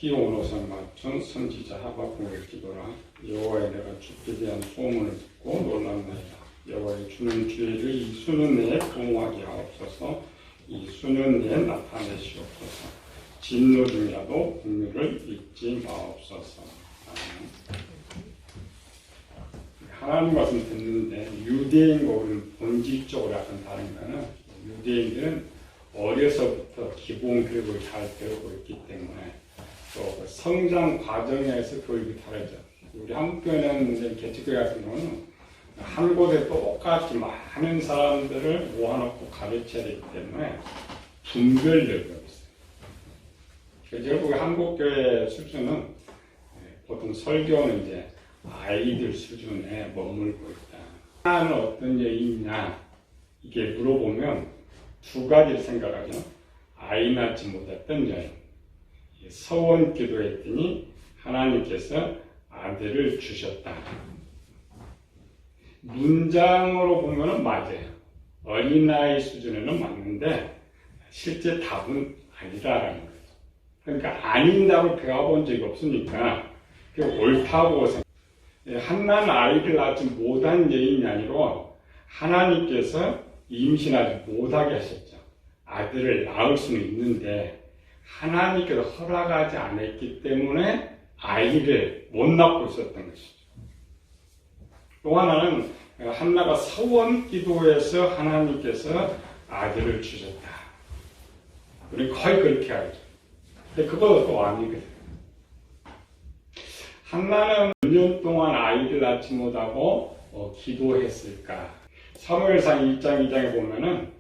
기온옷을 맞춘 선지자 하박국의 기도라. 여호와의 내가 죽게 대한 소문을 듣고 놀랐나이다. 여호와의 주는 기회를 이 수년 내에 도모하게 하옵소서. 이 수년 내에 나타내시옵소서. 진노 중이라도 국류를 잊지 마옵소서. 하나님 말씀 듣는데 유대인과 우리는 본질적으로 약간 다른 거는 유대인들은 어려서부터 기본 교육을 잘 배우고 있기 때문에 또 성장 과정에서 교육이 다르죠. 우리 한국교회는 개척교회 같은 경우는 한 곳에 똑같이 많은 사람들을 모아놓고 가르쳐야 되기 때문에 분별력이 없어요. 결국 한국교회 수준은 보통 설교는 이제 아이들 수준에 머물고 있다. 하나는 어떤 여인이냐 이게 물어보면 두 가지를 생각하죠. 아이 낳지 못했던 여인. 서원 기도했더니 하나님께서 아들을 주셨다. 문장으로 보면 맞아요. 어린아이 수준에는 맞는데 실제 답은 아니다라는 거죠. 그러니까 아닌 답을 배워본 적이 없으니까 그게 옳다고 생각해요. 한나는 아이를 낳지 못한 여인이 아니고 하나님께서 임신하지 못하게 하셨죠. 아들을 낳을 수는 있는데 하나님께서 허락하지 않았기 때문에 아이를 못 낳고 있었던 것이죠. 또 하나는 한나가 서원 기도에서 하나님께서 아들을 주셨다. 우리 거의 그렇게 알죠. 근데 그것도 또 아니거든요. 한나는 몇 년 동안 아이를 낳지 못하고 기도했을까? 사무엘상 1장 2장에 보면은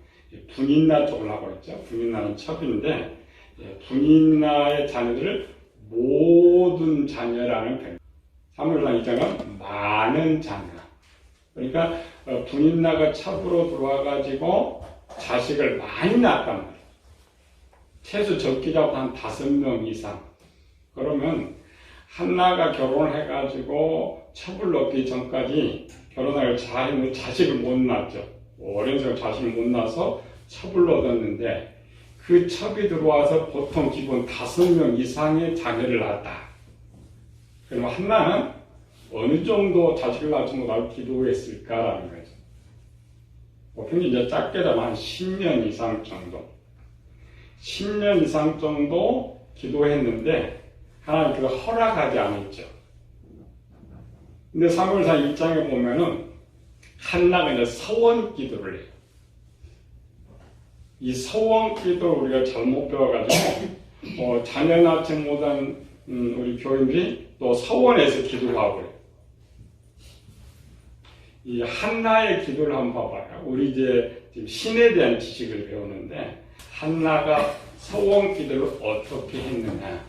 분인나 쪽을 하고 있죠. 분인나는 첩인데 분인나의 자녀들을 모든 자녀라는 표현. 사무엘상 2장은 많은 자녀. 그러니까 분인나가 첩으로 들어와가지고 자식을 많이 낳았단 말이에요. 최소 적기자고 한 5명 이상. 그러면 한나가 결혼을 해가지고 첩을 넣기 전까지 결혼을 잘했는데 자식을 못 낳았죠. 어린 생각 자식을 못 낳아서 첩을 얻었는데 그 첩이 들어와서 보통 기본 5명 이상의 자녀를 낳았다. 그러면 한나는 어느 정도 자식을 낳지 못하고 기도했을까라는 거죠. 보통 이제 짧게 되면 한 10년 이상 정도. 10년 이상 정도 기도했는데 하나님께서 허락하지 않았죠. 근데 사무엘상 1장에 보면은 한나가 이제 서원 기도를 해요. 이 서원 기도를 우리가 잘못 배워가지고 자녀 낳지 못한 우리 교인들이 또 서원에서 기도하고 그래요. 이 한나의 기도를 한번 봐봐요. 우리 이제 지금 신에 대한 지식을 배우는데 한나가 서원 기도를 어떻게 했느냐.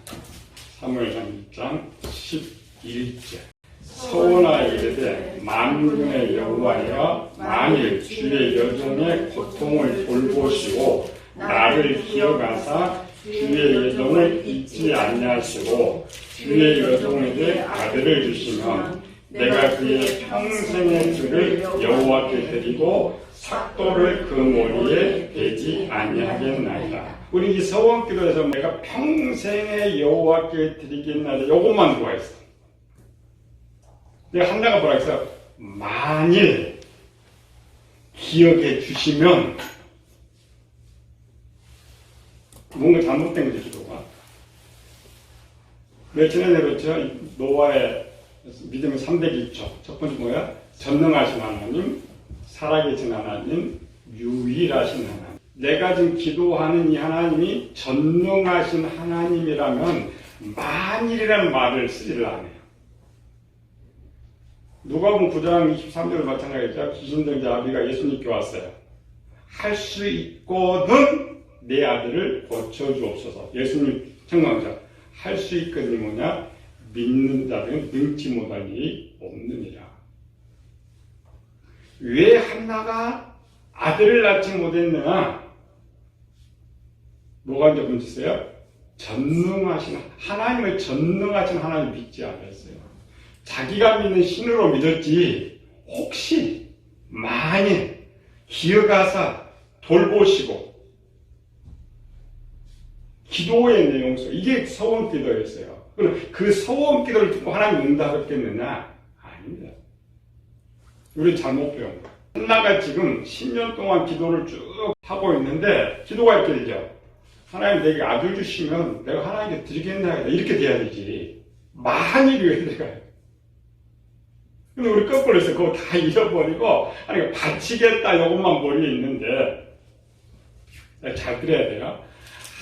사무엘상 1장 11절. 서원하여 이르되 만군의 여호와여 만일 주의 여종의 고통을 돌보시고 나를 기억하사 주의 여종을 잊지 아니하시고 주의 여종에게 아들을 주시면 내가 그의 평생의 줄을 여호와께 드리고 삭도를 그 머리에 베지 아니하겠나이다. 우리 이 서원 기도에서 내가 평생의 여호와께 드리겠나이다. 요것만 들어와 있어. 내가 한나가 뭐라 했어? 만일 기억해 주시면 뭔가 잘못된 거죠, 기도가. 며칠 전에 그랬죠. 노아의 믿음의 301조. 첫 번째 뭐야? 전능하신 하나님, 살아계신 하나님, 유일하신 하나님. 내가 지금 기도하는 이 하나님이 전능하신 하나님이라면 만일이라는 말을 쓰지를 않아요. 누가복음 9장 23절 마찬가지죠. 귀신들자 아비가 예수님께 왔어요. 할 수 있거든 내 아들을 고쳐주옵소서. 예수님 책망하죠. 할 수 있거든이 뭐냐? 믿는 자들은 능치 못할 일이 없느니라. 왜 한나가 아들을 낳지 못했느냐? 뭐가 이제 문제세요? 전능하신 하나님을 전능하신 하나님 믿지 않았어요. 자기가 믿는 신으로 믿었지 혹시 만일 기어가서 돌보시고 기도의 내용 속 이게 서원 기도였어요. 그럼 그 서원 기도를 듣고 하나님 응답했겠느냐? 아닙니다. 우리 잘못 배운 거예요. 한나가 지금 10년 동안 기도를 쭉 하고 있는데 기도가 이렇게 되죠. 하나님 내게 아들 주시면 내가 하나님께 드리겠나 이렇게 돼야 되지. 만일이 왜 들어가요? 근데 우리 거꾸로 해서 그거 다 잃어버리고 하나님 바치겠다 이것만 머리에 있는데 잘 들어야 돼요.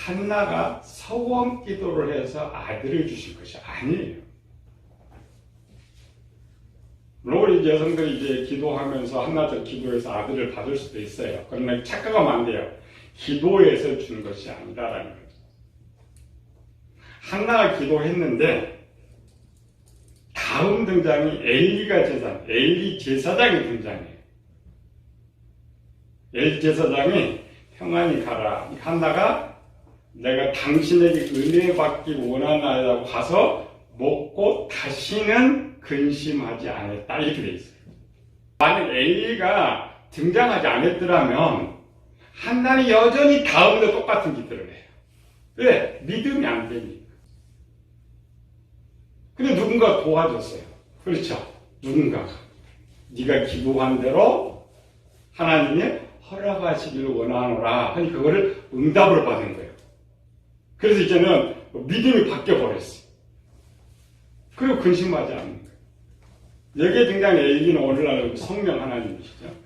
한나가 서원 기도를 해서 아들을 주실 것이 아니에요. 물론 우리 여성들이 이제 기도하면서 한나처럼 기도해서 아들을 받을 수도 있어요. 그러나 착각하면 안 돼요. 기도해서 준 것이 아니다라는 거죠. 한나가 기도했는데 다음 등장이 엘리 제사장이 등장해요. 엘리 제사장이 평안히 가라. 한나가 내가 당신에게 은혜 받기 원하나이라고 가서 먹고 다시는 근심하지 않았다. 이렇게 돼 있어요. 만약 엘리가 등장하지 않았더라면 한나는 여전히 다음도 똑같은 기도를 해요. 왜? 믿음이 안 되니까. 근데 누군가 도와줬어요. 그렇죠? 누군가가. 네가 기도한 대로 하나님이 허락하시기를 원하노라 하니 그거를 응답을 받은 거예요. 그래서 이제는 믿음이 바뀌어버렸어요. 그리고 근심하지 않는 거예요. 여기에 등장한 엘리는 오늘날 성령 하나님이시죠.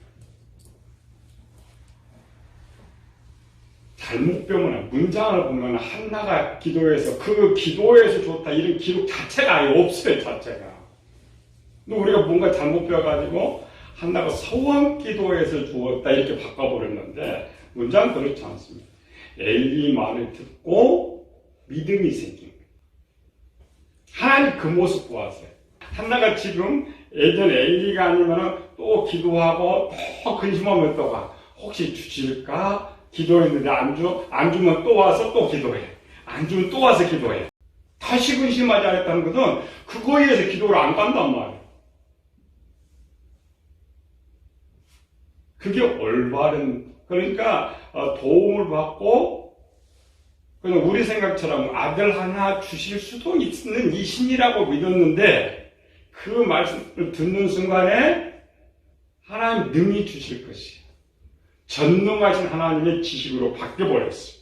잘못 배우면 문장을 보면 한나가 기도해서 그 기도해서 좋다 이런 기록 자체가 아예 없어요. 자체가. 근데 우리가 뭔가 잘못 배워가지고 한나가 서원 기도해서 주었다 이렇게 바꿔버렸는데 문장은 그렇지 않습니다. 엘리 말을 듣고 믿음이 생긴 거예요. 하나님 그 모습 보았어요. 한나가 지금 예전 엘리가 아니면 또 기도하고 또 근심하면 또 가. 혹시 주실까? 기도했는데 안 주면 또 와서 또 기도해. 안 주면 또 와서 기도해. 다시 근심하지 않았다는 것은 그거에 의해서 기도를 안 간단 말이에요. 그게 올바른, 그러니까 도움을 받고 그냥 우리 생각처럼 아들 하나 주실 수도 있는 이 신이라고 믿었는데 그 말씀을 듣는 순간에 하나님 능히 주실 것이에요. 전능하신 하나님의 지식으로 바뀌어버렸어요.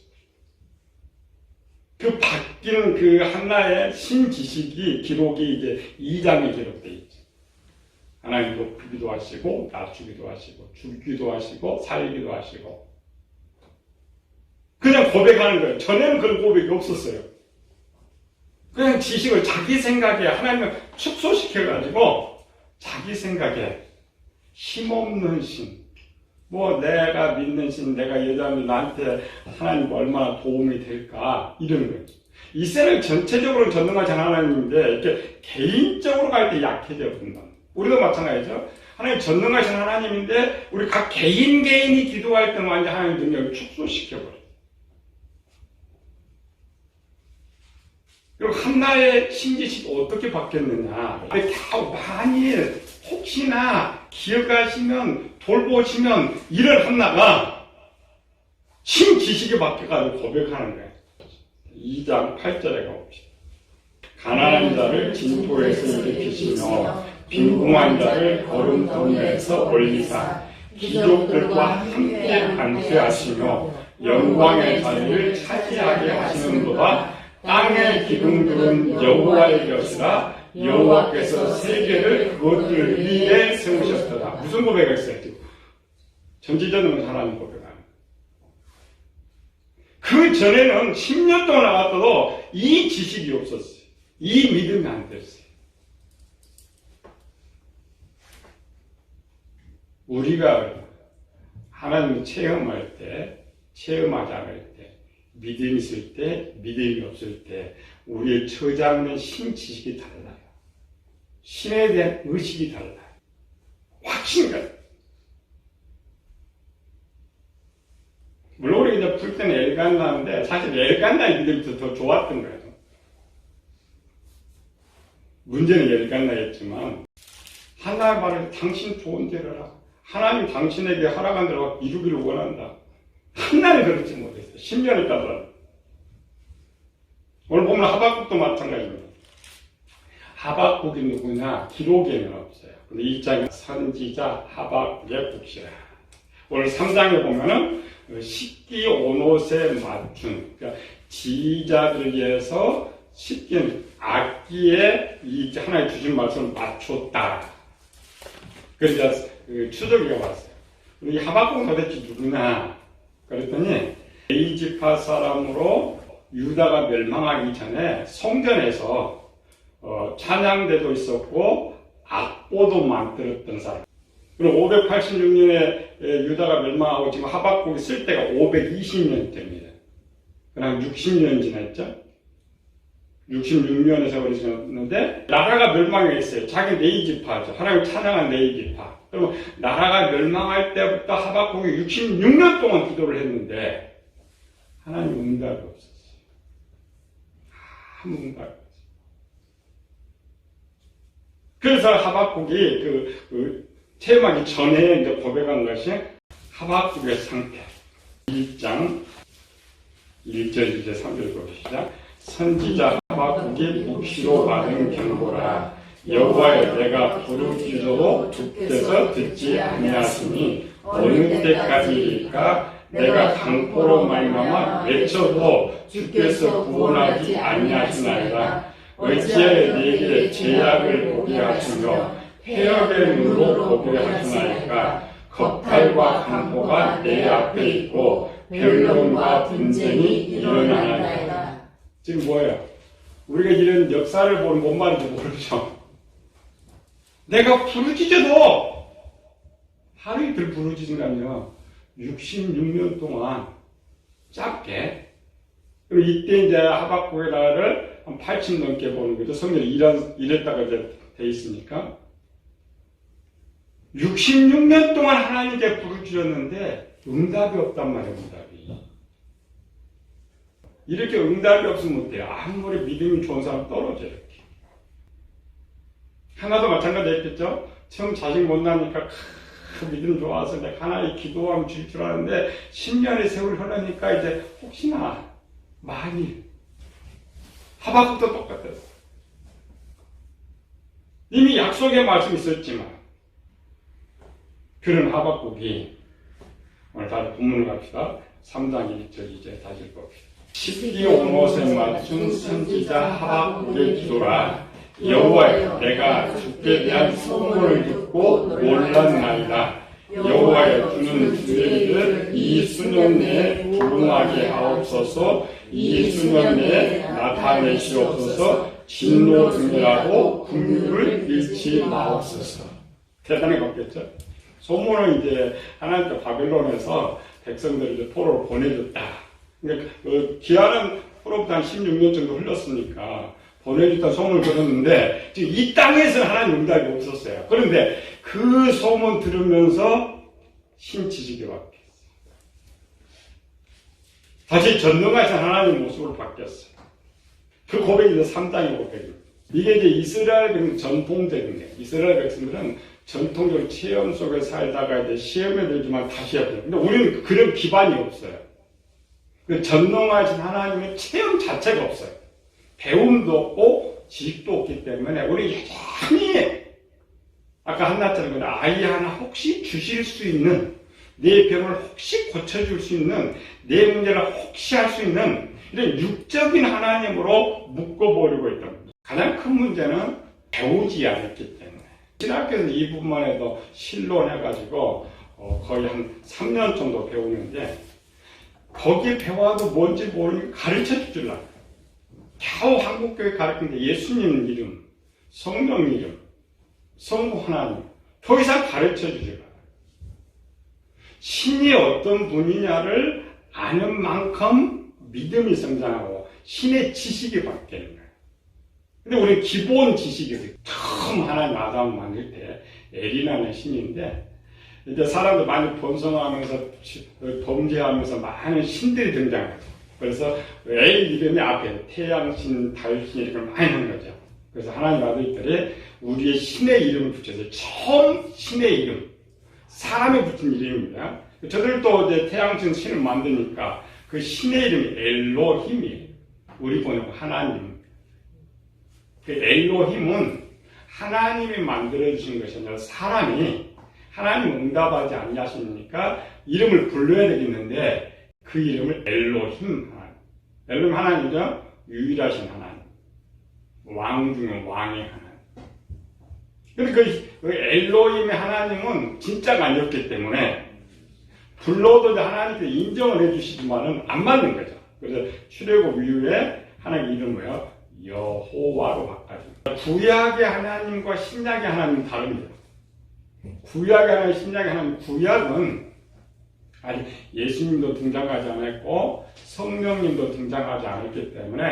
그 바뀌는 그 한나의 신지식이 기록이 이제 2장에 기록되어 있죠. 하나님 높이기도 하시고 낮추기도 하시고 죽기도 하시고 살기도 하시고 그냥 고백하는 거예요. 전에는 그런 고백이 없었어요. 그냥 지식을 자기 생각에 하나님을 축소시켜가지고 자기 생각에 힘없는 신 뭐 내가 믿는 신, 내가 여자면 나한테 하나님 얼마나 도움이 될까 이런 거예요. 이스라엘 전체적으로는 전능하신 하나님인데 이렇게 개인적으로 갈 때 약해져 본다. 우리도 마찬가지죠. 하나님 전능하신 하나님인데 우리 각 개인이 기도할 때는 완전 하나님 능력을 축소시켜버려요. 그리고 한나의 신지식이 어떻게 바뀌었느냐. 다 많이 혹시나 기억하시면 돌보시면 이런 한나가 신지식이 바뀌어가지고 고백하는 거예요. 2장 8절에 가봅시다. 가난한 자를 진토에서 일으키시며 빈궁한 자를 거름더미에서 올리사 귀족들과 함께 안수하시며 영광의 자리를 차지하게 하시는도다. 땅의 기둥들은 여호와의 것이라 여호와께서 세계를 그것들 위에 세우셨더라. 무슨 고백을 했어요? 전지전능한 하나님 고백하는. 그 전에는 10년 동안 나갔어도 이 지식이 없었어요. 이 믿음이 안 됐어요. 우리가 하나님을 체험할 때, 체험하지 않을 때, 믿음이 있을 때, 믿음이 없을 때, 우리의 처잡는 신지식이 달라요. 신에 대한 의식이 달라요. 확신이 달라요. 물론 우리가 이제 풀 때는 엘간나인데, 사실 엘간나의 믿음이 더 좋았던 거예요. 문제는 엘간나였지만, 하나의 말을 당신 좋은 대로 하라. 하나님 당신에게 허락한 대로 이루기를 원한다. 한나는 그렇지 못했어요. 10년을 따라. 오늘 보면 하박국도 마찬가지입니다. 하박국이 누구냐? 기록에는 없어요. 근데 이 장에 선지자 하박국의 국시라. 오늘 3장에 보면은 식기 오롯에 맞춘, 그러니까 지휘자들을 위해서 식기는 악기에 이 하나의 주신 말씀을 맞췄다. 그래서 추적이 왔어요. 이 하박국은 도대체 누구냐? 그랬더니 에이지파 사람으로 유다가 멸망하기 전에 성전에서 찬양대도 있었고 악보도 만들었던 사람. 그리고 586년에 유다가 멸망하고 지금 하박국이 쓸 때가 520년 됩니다. 그냥 60년 지났죠? 66년에 세월이 지났는데 나라가 멸망했어요. 자기 네이지파죠. 하나님 찬양한 네이지파. 그러면 나라가 멸망할 때부터 하박국이 66년 동안 기도를 했는데 하나님 응답이 없었어요. 아무 응답이 없었어요. 그래서 하박국이 퇴임하기 전에 이제 고백한 것이 하박국의 상태. 1장 1절 이제 3절 보시죠. 선지자 하박국이 묵시로 받은 경고라. 여호와여 내가 부르짖어도 주께서 듣지 아니하시니 어느 때까지일까? 내가 강포로 말미암아 외쳐도 주께서 구원하지 아니하시나이다. 어찌하여 내게 죄악을 보게 하시며 폐역의 눈으로 보게 하시나이까? 겁탈과 강포가 내 앞에 있고 변론과 분쟁이 일어나나이다. 지금 뭐예요? 우리가 이런 역사를 보는 뭔 말인지 모르죠. 내가 부르짖어도 하루 이틀 부르짖으면요 66년 동안 짧게. 그리고 이때 이제 하박국의 날을 한 8층 넘게 보는 거죠. 성경이 이랬다가 이제 돼 있으니까 66년 동안 하나님께 부르짖었는데 응답이 없단 말이에요. 응답이. 이렇게 응답이 없으면 어때요? 아무리 믿음이 좋은 사람 떨어져요. 이렇게. 하나도 마찬가지였겠죠? 처음 자식 못 나니까 믿음 좋아서 내가 하나의 기도하면 줄 줄 알았는데 10년의 세월이 흐르니까 이제 혹시나 많이 하박국도 똑같아요. 이미 약속의 말씀이 있었지만 그런 하박국이 오늘 다시 본문을 갑시다. 3장 1절 이제 다시 읽어봅시다. 식기 오롯에 맞춘 선지자 하박국의 기도라. 여호와여 내가 주께 대한 소문을 듣고 놀랐나이다. 여호와여 주는 주의 일을 이 수년 내에 부응하게 하옵소서. 이 수년 내에 나타내시옵소서. 진노 등이라도 긍휼을 잃지 마옵소서. 대단히 걷겠죠? 소문은 이제 하나님께 바벨론에서 백성들을 이제 포로로 보내줬다. 그러니까 기한은 포로부터 한 16년 정도 흘렀으니까 보내줬다는 소문을 들었는데 지금 이 땅에서는 하나님 응답이 없었어요. 그런데 그 소문 들으면서 신치지게 바뀌었어요. 다시 전능하신 하나님 모습으로 바뀌었어요. 그 고백이 이제 3장의 고백입니다. 이게 이제 이스라엘 백성 전통적인 거예요. 이스라엘 백성들은 전통적으로 체험 속에 살다가 이제 시험에 들지만 다시 해야 돼요. 근데 우리는 그런 기반이 없어요. 전능하신 하나님의 체험 자체가 없어요. 배움도 없고 지식도 없기 때문에 우리 여전히 아까 한나처럼 아이 하나 혹시 주실 수 있는 내 병을 혹시 고쳐줄 수 있는 내 문제를 혹시 할 수 있는 이런 육적인 하나님으로 묶어버리고 있다. 가장 큰 문제는 배우지 않았기 때문에 신학교에서 이 부분만 해도 신론해가지고 거의 한 3년 정도 배우는데 거기에 배워도 뭔지 모르니까 가르쳐 주질 않아요. 겨우 한국교회 가르치는데 예수님 이름, 성령 이름, 성부 하나님 더 이상 가르쳐 주질 않아요. 신이 어떤 분이냐를 아는 만큼 믿음이 성장하고 신의 지식이 바뀌는 거예요. 근데 우리 기본 지식이 있어요. 처음 하나님 아담을 만들 때 에리나는 신인데 이제 사람들 많이 번성하면서 범죄하면서 많은 신들이 등장하죠. 그래서 A 이름이 앞에 태양신, 달신 이렇게 많이 하는 거죠. 그래서 하나님 아들들이 우리의 신의 이름을 붙여서 처음 신의 이름, 사람이 붙인 이름입니다. 저들도 이제 태양신 신을 만드니까 그 신의 이름이 엘로힘이에요. 우리 번역은 하나님. 그 엘로힘은 하나님이 만들어주신 것이 아니라 사람이 하나님 응답하지 아니하시니까 이름을 불러야 되겠는데 그 이름을 엘로힘 하나님. 엘로힘 하나님이죠. 유일하신 하나님. 왕 중에 왕의 하나님. 근데 그 엘로힘의 하나님은 진짜가 아니었기 때문에 불러도 하나님께 인정을 해주시지만은 안 맞는 거죠. 그래서 출애굽 이후에 하나님 이름을 여호와로 바꿔줍니다. 구약의 하나님과 신약의 하나님은 다릅니다. 구약의 하나님, 신약의 하나님, 구약은 아직 예수님도 등장하지 않았고 성령님도 등장하지 않았기 때문에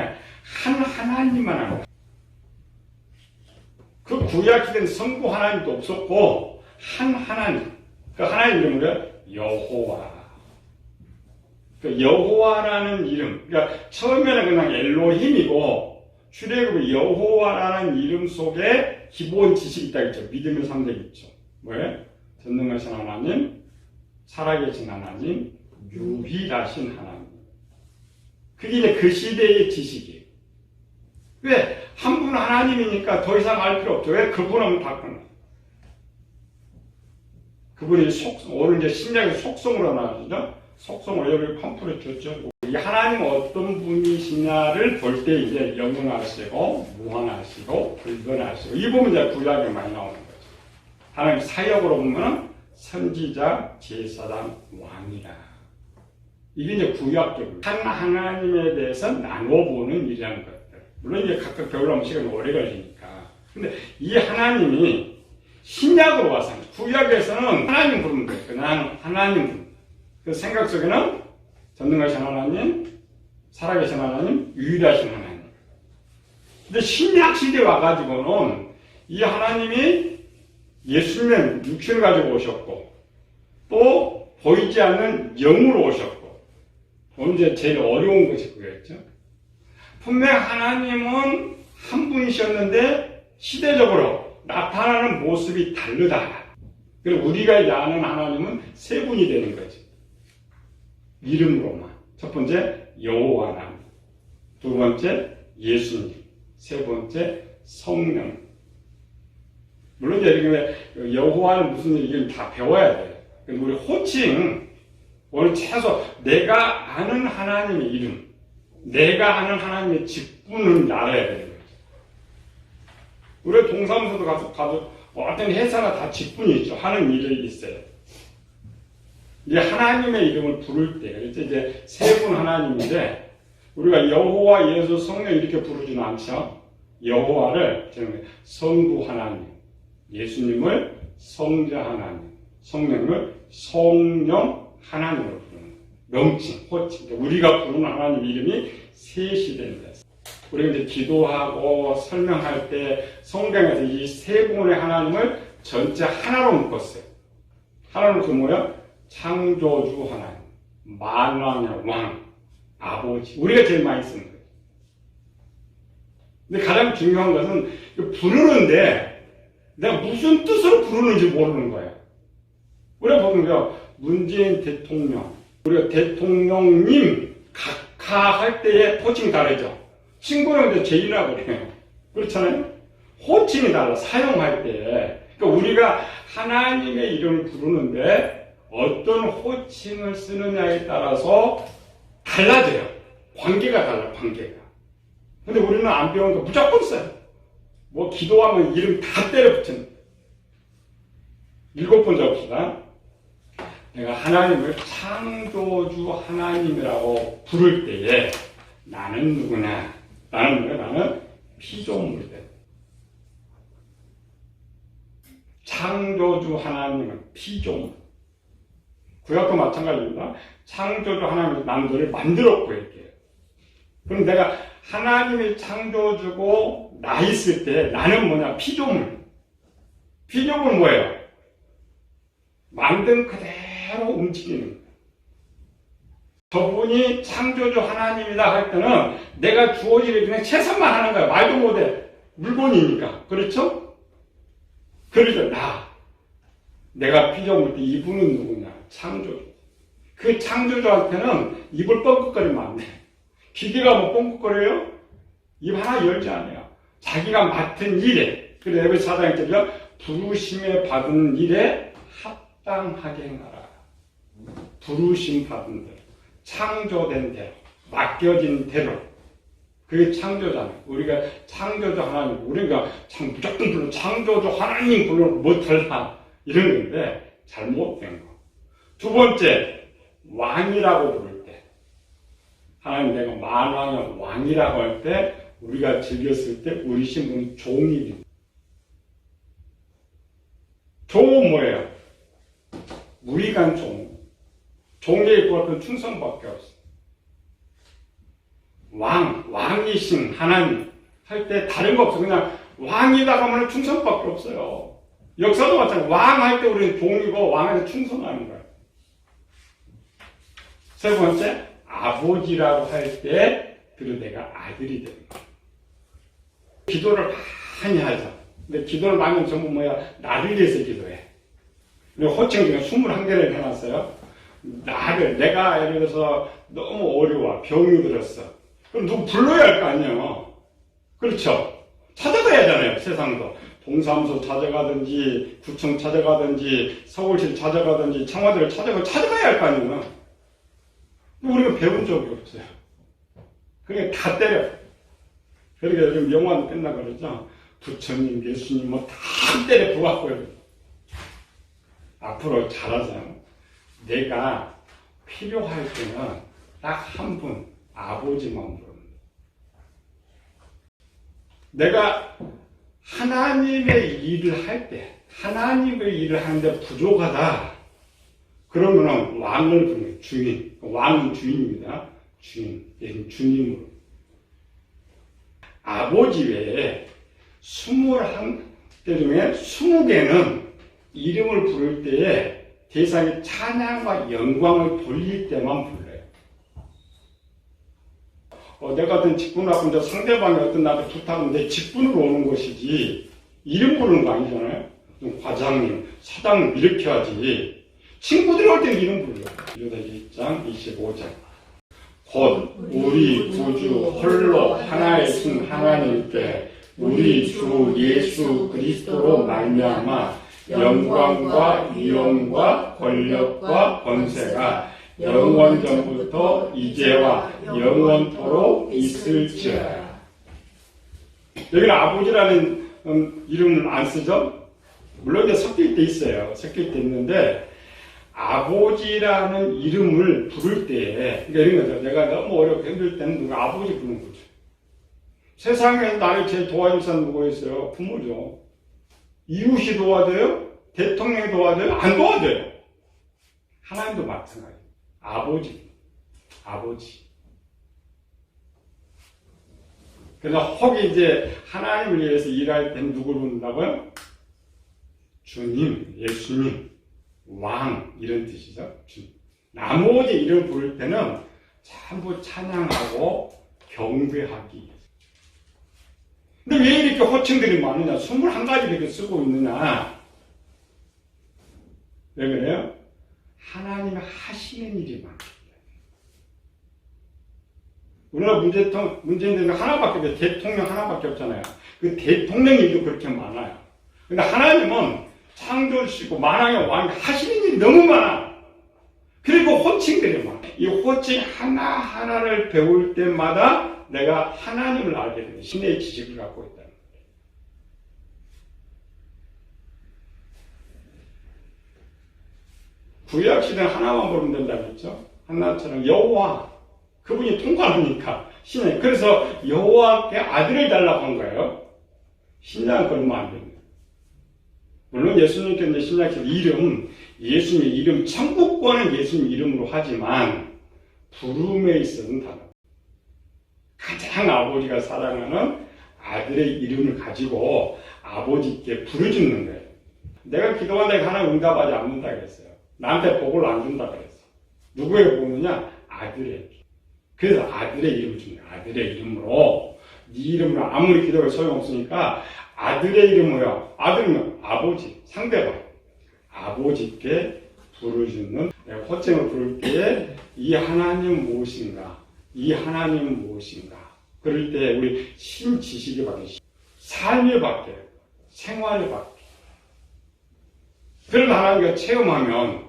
한 하나님만 합니다. 그 구약 시대는 성부 하나님도 없었고 한 하나님, 그 하나님 이름으로 여호와. 그 여호와라는 이름, 그러니까 처음에는 그냥 엘로힘이고 출애굽의 여호와라는 이름 속에 기본 지식이 있다 했죠. 믿음의 상대가 있죠. 뭐예요? 전능하신 하나님, 살아계신 하나님, 유일하신 하나님. 그게 이제 그 시대의 지식이에요. 왜? 한 분 하나님이니까 더 이상 알 필요 없죠. 왜? 그분은 다 끝나. 그분이 오늘 이제 신약의 속성으로 나와주죠. 속성으로 여기 팜플을 줬죠. 이 하나님은 어떤 분이시냐를 볼 때 이제 영원하시고, 무한하시고, 불변하시고. 이 부분 이제 구약에 많이 나오는 거죠. 하나님 사역으로 보면 선지자, 제사장, 왕이라. 이게 이제 구약적으로. 한 하나님에 대해서 나눠보는 일이라는 것들. 물론 이제 각각 배우려면 시간이 오래 걸리니까. 근데 이 하나님이 신약으로 와서 구약에서는 하나님 부르는 거예요. 그냥 하나님 부르는. 그 생각 속에는 전능하신 하나님, 살아계신 하나님, 유일하신 하나님. 근데 신약 시대에 와가지고는 이 하나님이 예수님의 육신을 가지고 오셨고, 또 보이지 않는 영으로 오셨고, 오늘 제일 어려운 것이 그거였죠. 분명 하나님은 한 분이셨는데 시대적으로 나타나는 모습이 다르다. 그리고 우리가 이제 아는 하나님은 세 분이 되는 거죠. 이름으로만. 첫 번째 여호와 하나님, 두 번째 예수님, 세 번째 성령. 물론 이제 여호와는 무슨 일이든 다 배워야 돼요. 근데 우리 호칭, 오늘 최소 내가 아는 하나님의 이름, 내가 아는 하나님의 직분을 알아야 되는 거죠. 우리 동사무소도 가도 어떤 회사가 다 직분이 있죠. 하는 일이 있어요. 이제 하나님의 이름을 부를 때, 그래서 이제 세 분 하나님인데, 우리가 여호와, 예수, 성령 이렇게 부르지는 않죠. 여호와를 성부 하나님, 예수님을 성자 하나님, 성령을 성령 하나님으로 부르는 명칭, 호칭. 우리가 부르는 하나님 이름이 셋이 된다. 우리가 이제 기도하고 설명할 때 성경에서 이 세 분의 하나님을 전체 하나로 묶었어요. 하나로 그 뭐야? 창조주 하나님, 만왕의 왕, 아버지. 우리가 제일 많이 쓰는 거예요. 근데 가장 중요한 것은 부르는데 내가 무슨 뜻으로 부르는지 모르는 거예요. 우리가 보면요, 문재인 대통령, 우리가 대통령님 각하 할 때의 호칭이 다르죠. 친구는 제인이라고 그래요. 그렇잖아요. 호칭이 달라. 사용할 때. 그러니까 우리가 하나님의 이름을 부르는데 어떤 호칭을 쓰느냐에 따라서 달라져요. 관계가 달라요. 관계가. 근데 우리는 안 배운 거 무조건 써요. 뭐 기도하면 이름 다 때려 붙이는. 7번 적읍시다. 내가 하나님을 창조주 하나님이라고 부를 때에 나는 누구냐? 나는 뭐야? 나는 피조물이다. 창조주 하나님은 피조물. 구약도 마찬가지입니다. 창조주 하나님은 난 너를 만들었고 이렇게. 그럼 내가 하나님이 창조주고 나 있을 때 나는 뭐냐? 피조물. 피조물은 뭐예요? 만든 그대로 움직이는 거예요. 저분이 창조주 하나님이다 할 때는 내가 주어지게 그냥 최선만 하는 거야. 말도 못해. 물건이니까. 그렇죠? 그러죠. 내가 피조물 때 이분은 누구냐? 창조주. 그 창조주한테는 입을 뻥긋거리면 안 돼. 기계가 뭐 뻥긋거려요? 입 하나 열지 않아요. 자기가 맡은 일에, 그래서 에베소 4장 1절이요. 부르심에 받은 일에 합당하게 행하라. 부르심 받은 대로, 창조된 대로, 맡겨진 대로. 그게 창조잖아요. 우리가 창조주 하나님, 우리가 무조건 불러 창조주 하나님 불러 못할라 이런 건데 잘못된 거. 두 번째, 왕이라고 부를 때, 하나님 내가 만왕의 왕이라고 할 때, 우리가 즐겼을 때 우리 신분은 종이. 종은 뭐예요? 무익한 종. 종의 입법은 충성밖에 없어. 왕이신 하나님 할 때 다른 거 없어. 그냥 왕이다 하면 충성밖에 없어요. 역사도 마찬가지로 왕 할 때 우리는 종이고 왕한테 충성하는 거예요. 세 번째, 아버지라고 할 때 그리고 내가 아들이 되는 거예요. 기도를 많이 하죠. 근데 기도를 많이 하면 전부 뭐야? 나를 위해서 기도해. 그리고 호칭 중에 21개를 해놨어요. 내가 예를 들어서 너무 어려워. 병이 들었어. 그럼 누구 불러야 할 거 아니에요. 그렇죠? 찾아가야 하잖아요. 세상도. 동사무소 찾아가든지, 구청 찾아가든지, 서울시 찾아가든지, 청와대를 찾아가야 할 거 아니에요. 우리가 배운 적이 없어요. 그러니까 다 때려. 그러니까 요즘 영화도 끝나고 그러죠. 부처님, 예수님 뭐 다 때려 부었고요. 앞으로 잘하자면 내가 필요할 때는 딱 한 분, 아버지만 부릅니다. 내가 하나님의 일을 할 때, 하나님의 일을 하는데 부족하다. 그러면은 왕을 부르는 주인. 왕은 주인입니다. 주인. 주님으로. 아버지 외에 21개 중에 20개는 이름을 부를 때에 대상이 찬양과 영광을 돌릴 때만 불러요. 내가 어떤 직분을 하고 있는데 상대방이 어떤 나한테 부탁하는데 직분으로 오는 것이지 이름 부르는 거 아니잖아요. 과장님, 사장님 이렇게 하지. 친구들이 올 때는 이름 불러요. 유다기 1장 25절. 곧 우리 구주 홀로 하나이신 하나님께 우리 주 예수 그리스도로 말미암아 영광과 위엄과 권력과 권세가 영원전부터 이제와 영원토록 있을지어다. 여기는 아버지라는 이름을 안 쓰죠? 물론 이제 섞일 때 있어요. 섞일 때 있는데 아버지라는 이름을 부를 때, 그러니까 이런 거죠. 내가 너무 어렵고 힘들 때는 누가 아버지 부르는 거죠. 세상에서 나를 제일 도와줄 사람 누구 있어요? 부모죠. 이웃이 도와줘요? 대통령이 도와줘요? 안 도와줘요. 하나님도 마찬가지예요. 아버지. 그래서 혹 이제 하나님을 위해서 일할 때는 누구를 부른다고요? 주님, 예수님. 왕 이런 뜻이죠. 나머지 이름 부를 때는 전부 찬양하고 경배하기. 근데 왜 이렇게 호칭들이 많으냐? 21가지 이렇게 쓰고 있느냐? 왜 그래요? 하나님이 하시는 일이 많아요. 우리나라 문재인 하나밖에 없어요. 대통령 하나밖에 없잖아요. 그 대통령 일도 그렇게 많아요. 근데 하나님은 창조주시고 만왕의 왕이 하시는 일이 너무 많아. 그리고 호칭들이 많아. 이 호칭 하나하나를 배울 때마다 내가 하나님을 알게 되는 신의 지식을 갖고 있다는 거예요. 구약시대는 하나만 부르면 된다고 했죠. 하나처럼 여호와. 그분이 통과하니까 신의. 그래서 여호와께 아들을 달라고 한 거예요. 신랑 그러면 안 됩니다. 물론 예수님께서 신약에서 예수님의 이름, 천국권은 예수님 이름으로 하지만, 부름에 있어서는 달라. 가장 아버지가 사랑하는 아들의 이름을 가지고 아버지께 부르짖는 거예요. 내가 기도한다고 하나님 응답하지 않는다 그랬어요. 나한테 복을 안 준다 그랬어. 누구에게 보느냐? 아들에게. 그래서 아들의 이름을 줍니다. 아들의 이름으로. 네 이름으로 아무리 기도해도 소용없으니까 아들의 이름으로요. 아들은 아버지, 상대방. 아버지께 부르짖는 호칭을 부를 때에 이 하나님 무엇인가? 이 하나님은 무엇인가? 그럴 때 우리 신지식이 바뀌어요. 삶이 바뀌어요. 생활이 바뀌어요. 그런 하나님과 체험하면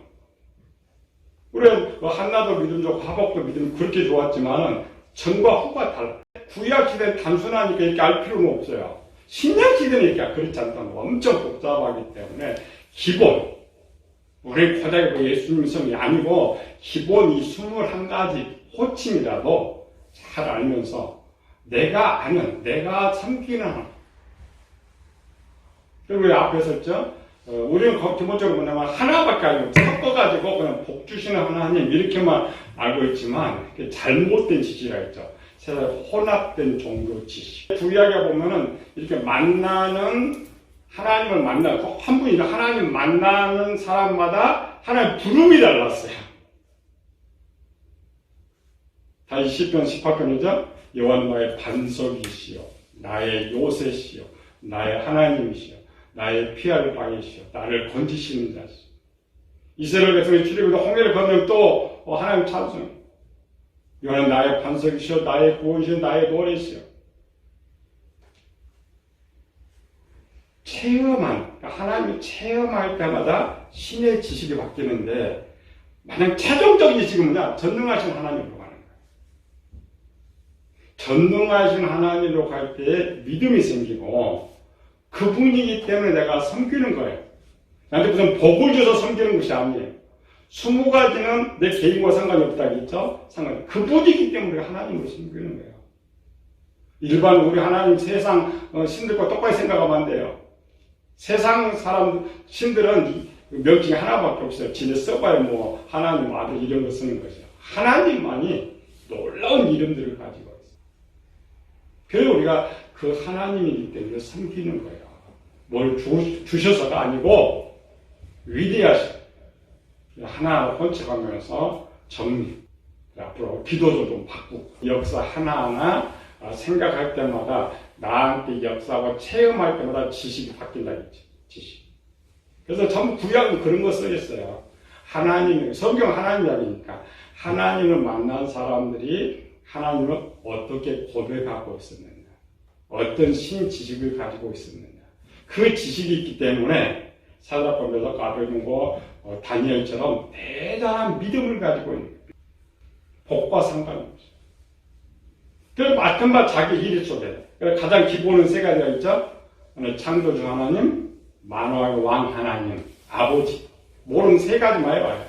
우리는 한나도 믿음 좋고 하박도 믿음 그렇게 좋았지만 전과 후가 달라요. 구약 시대는 단순하니까 이렇게 알 필요는 없어요. 신약 시대는 이렇게 그렇지 않다는 거 엄청 복잡하기 때문에 기본 우리 고작이 예수님 성이 아니고 기본 이 21가지 호칭이라도 잘 알면서 내가 아는 내가 섬기는 하나님. 그리고 앞에 썼죠. 우리는 기본적으로 뭐냐면 하나밖에 알고 섞어가지고 그냥 복 주시는 하나님 이렇게만 알고 있지만 잘못된 지식이라 했죠. 세상에 혼합된 종교 지식. 구약에 보면은 이렇게 만나는 하나님을 만나고 한 분이 하나님 만나는 사람마다 하나님 부름이 달랐어요. 다시 시편 18편이죠. 여호와는 나의 반석이시여 나의 요새시여 나의 하나님이시여 나의 피할 방이시여 나를 건지시는 자시여. 이스라엘 백성이 출애굽에서 홍해를 건너면 또 하나님 찬송. 여호와는 나의 반석이시여 나의 구원이시여 나의 노래시여. 하나님이 체험할 때마다 신의 지식이 바뀌는데 만약 최종적인 지식은 뭐냐? 전능하신 하나님으로 가는 거예요. 전능하신 하나님으로 갈 때 믿음이 생기고 그분이기 때문에 내가 섬기는 거예요. 나한테 무슨 복을 줘서 섬기는 것이 아니에요. 20가지는 내 개인과 상관이 없다겠죠? 상관이. 그분이기 때문에 우리가 하나님을 섬기는 거예요. 일반 우리 하나님 세상 신들과 똑같이 생각하면 안 돼요. 세상 사람, 신들은 명칭이 하나밖에 없어요. 지네 써봐야 뭐, 하나님 아들 이런 거 쓰는 거죠. 하나님만이 놀라운 이름들을 가지고 있어요. 그래서 우리가 그 하나님이기 때문에 섬기는 거예요. 뭘 주셔서가 아니고, 위대하신, 하나하나 헌책하면서 정리. 앞으로 기도도 좀 바꾸고, 역사 하나하나 생각할 때마다 나한테 역사하고 체험할 때마다 지식이 바뀐다겠지. 지식. 그래서 전부 구약은 그런 거 써있어요. 하나님, 성경 하나님 이야기니까 하나님을 만난 사람들이 하나님을 어떻게 고백하고 있었느냐. 어떤 신 지식을 가지고 있었느냐. 그 지식이 있기 때문에 사드락과 메삭 아벨고니고 다니엘처럼 대단한 믿음을 가지고 있는 거예요. 복과 상관없이. 그래서 맡은 자기 일 속에 가장 기본은 세 가지가 있죠. 창조주 하나님, 만왕의 왕 하나님, 아버지. 모르는 세 가지만 해봐요.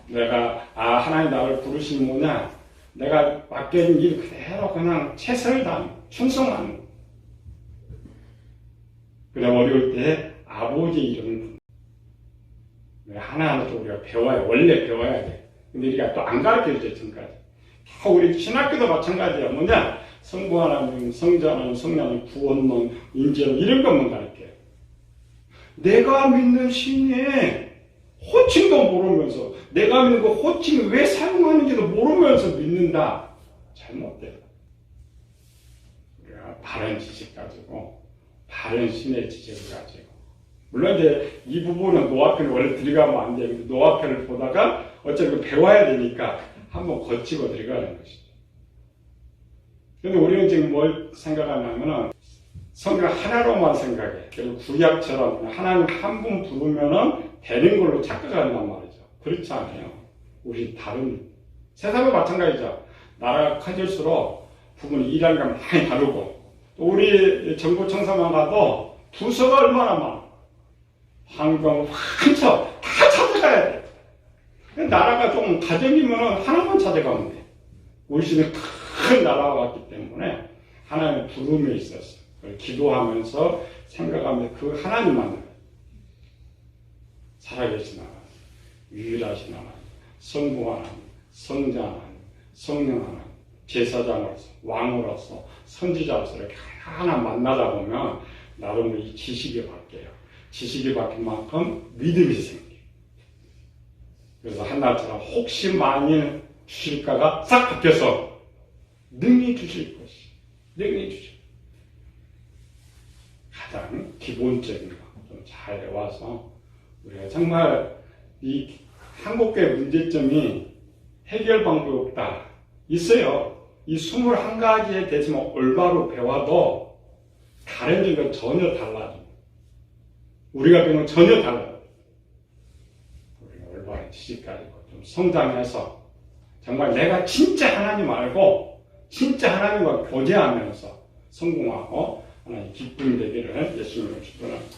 내가 하나님 나를 부르신 뭐냐? 내가 맡겨진 일 그대로 그냥 최선을 다하는, 충성하는. 그래 어려울 때 아버지 이름을 하나하나 또 우리가 배워야 원래 배워야 돼. 근데 우리가 또 안 가르쳐주죠 지금까지. 우리 신학교도 마찬가지야. 뭐냐? 성부 하나님, 성자 하나님, 성령 하나님, 구원론, 인재론 이런 것만 가르쳐요. 내가 믿는 신의 호칭도 모르면서 내가 믿는 그 호칭을 왜 사용하는지도 모르면서 믿는다. 잘못돼요. 우리가 바른 지식 가지고 바른 신의 지식을 가지고 물론 이제 이 부분은 노아편을 원래 들어가면 안 돼요. 노아편을 보다가 어차피 배워야 되니까 한번 거치고 들어가는 것이죠. 근데 우리는 지금 뭘 생각하냐면은 성경 하나로만 생각해. 그리고 구약처럼 하나님 한 분 부르면은 되는 걸로 착각한단 말이죠. 그렇지 않아요. 우리 다른 세상도 마찬가지죠. 나라가 커질수록 부분이 일하는 게 많이 다르고 또 우리 정부청사만 가도 부서가 얼마나 많아. 환경, 환처 다 찾아가야 돼. 나라가 좀 가정이면 하나만 찾아가면 돼. 우리 집은 큰 나라가 같기 때문에 하나님의 부름에 있었어. 기도하면서 생각하면서 그 하나님 만나요. 살아계신 하나님, 유일하신 하나님, 성부 하나님, 성자 하나님, 성령 하나님, 제사장으로서, 왕으로서, 선지자로서 이렇게 하나 만나다 보면 나름 이 지식이 바뀌어요. 지식이 바뀐 만큼 믿음이 생겨요. 그래서 한나처럼 혹시 만일 주실까가 싹 바뀌어서 능히 주실 것이 능히 주실 가장 기본적인 거 좀 잘 외워서 우리가 정말 이 한국교회 문제점이 해결 방법이 없다. 있어요. 이 21가지에 대해서만 올바로 배워도 다른 점과 전혀 달라져. 우리가 배우는 전혀 달라요. 우리가 올바른 지식 가지고 좀 성장해서 정말 내가 진짜 하나님 알고 진짜 하나님과 교제하면서 성공하고 하나님 기쁨이 되기를 예수님으로 축원합니다.